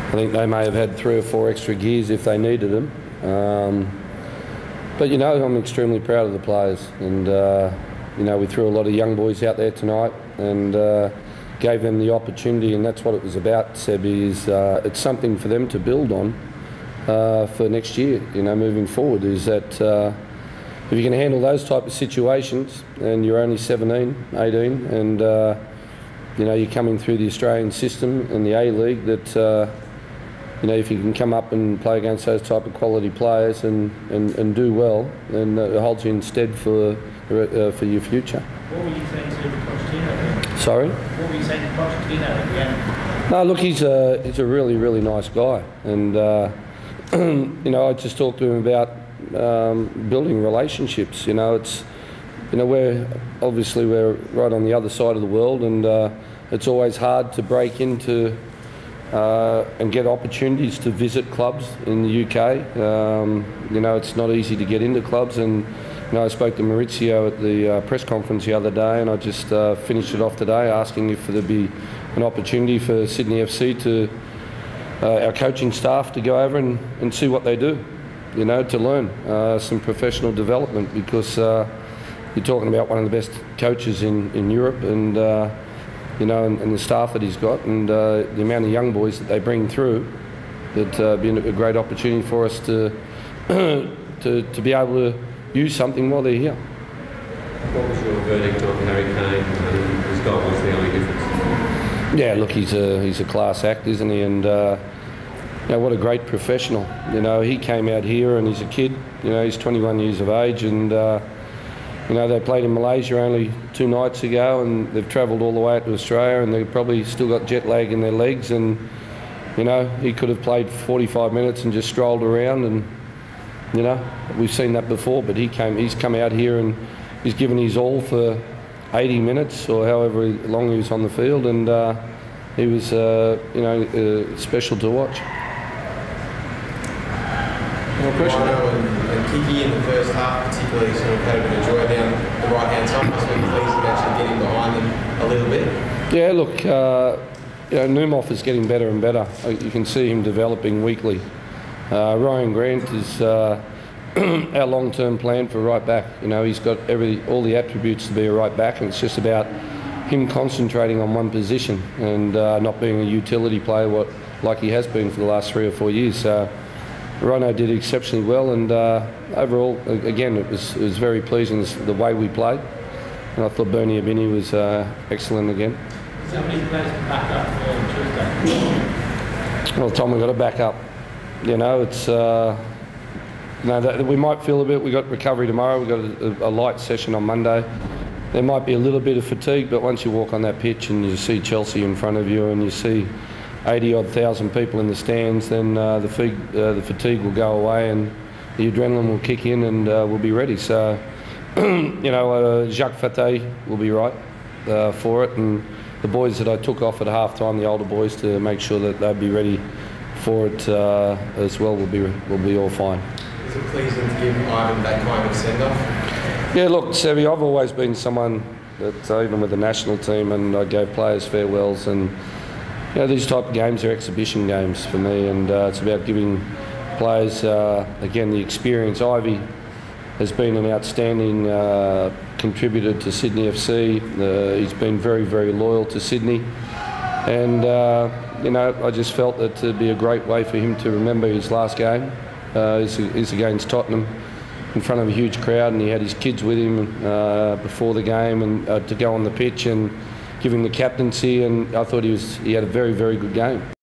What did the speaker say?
I think they may have had 3 or 4 extra gears if they needed them. But you know, I'm extremely proud of the players, and you know, we threw a lot of young boys out there tonight and gave them the opportunity, and that's what it was about, Sebi, is it's something for them to build on for next year, you know, moving forward, is that if you can handle those type of situations and you're only 17, 18, and you know, you're coming through the Australian system and the A-League, that you know, if you can come up and play against those type of quality players and do well, then it holds you in stead for your future. What were you saying to Pochettino? Sorry? What were you saying to Pochettino at the end? No, look, he's a really, really nice guy, and you know, I just talked to him about building relationships. You know, it's, you know, we're right on the other side of the world, and it's always hard to break into and get opportunities to visit clubs in the UK. You know, it's not easy to get into clubs, and you know, I spoke to Maurizio at the press conference the other day, and I just finished it off today asking if there'd be an opportunity for Sydney FC to our coaching staff to go over and see what they do, you know, to learn some professional development, because you're talking about one of the best coaches in Europe, and you know, and the staff that he's got, and the amount of young boys that they bring through, that'd be a great opportunity for us to to be able to use something while they're here. What was your verdict on Harry Kane? His goal was the only difference. Yeah, look, he's a class act, isn't he? And you know, what a great professional. You know, he came out here and he's a kid. You know, he's 21 years of age, and you know, they played in Malaysia only 2 nights ago, and they've travelled all the way out to Australia, and they've probably still got jet lag in their legs. And you know, he could have played 45 minutes and just strolled around, and you know, we've seen that before. But he's come out here and he's given his all for 80 minutes or however long he was on the field, and he was you know, special to watch. More question? And Kiki in the first half particularly sort of had a bit of joy down the right-hand side. Must be pleased with actually getting behind them a little bit. Yeah, look, you know, Numov is getting better and better. You can see him developing weekly. Ryan Grant is our long-term plan for right back. You know, he's got all the attributes to be a right back, and it's just about him concentrating on one position and not being a utility player like he has been for the last 3 or 4 years. So Rhino did exceptionally well, and overall, again, it was very pleasing the way we played. And I thought Bernie Abini was excellent again. So many players to back up for Tuesday? Well, Tom, we've got to back up. You know, it's you know, that we might feel a bit. We got recovery tomorrow. We got a light session on Monday. There might be a little bit of fatigue, but once you walk on that pitch and you see Chelsea in front of you and you see 80-odd thousand people in the stands, then the fatigue will go away and the adrenaline will kick in, and we'll be ready. So, you know, Jacques Fateh will be right for it, and the boys that I took off at half-time, the older boys, to make sure that they'd be ready for it as well, will be all fine. Is it pleasing to give Ivan that kind of send-off? Yeah, look, Sevi, I've always been someone that, even with the national team, and I gave players farewells, and you know, these type of games are exhibition games for me, and it's about giving players, again, the experience. Ivy has been an outstanding contributor to Sydney FC. He's been very, very loyal to Sydney, and you know, I just felt that it'd be a great way for him to remember his last game. Is against Tottenham in front of a huge crowd, and he had his kids with him before the game, and to go on the pitch and give him the captaincy, and I thought he had a very, very good game.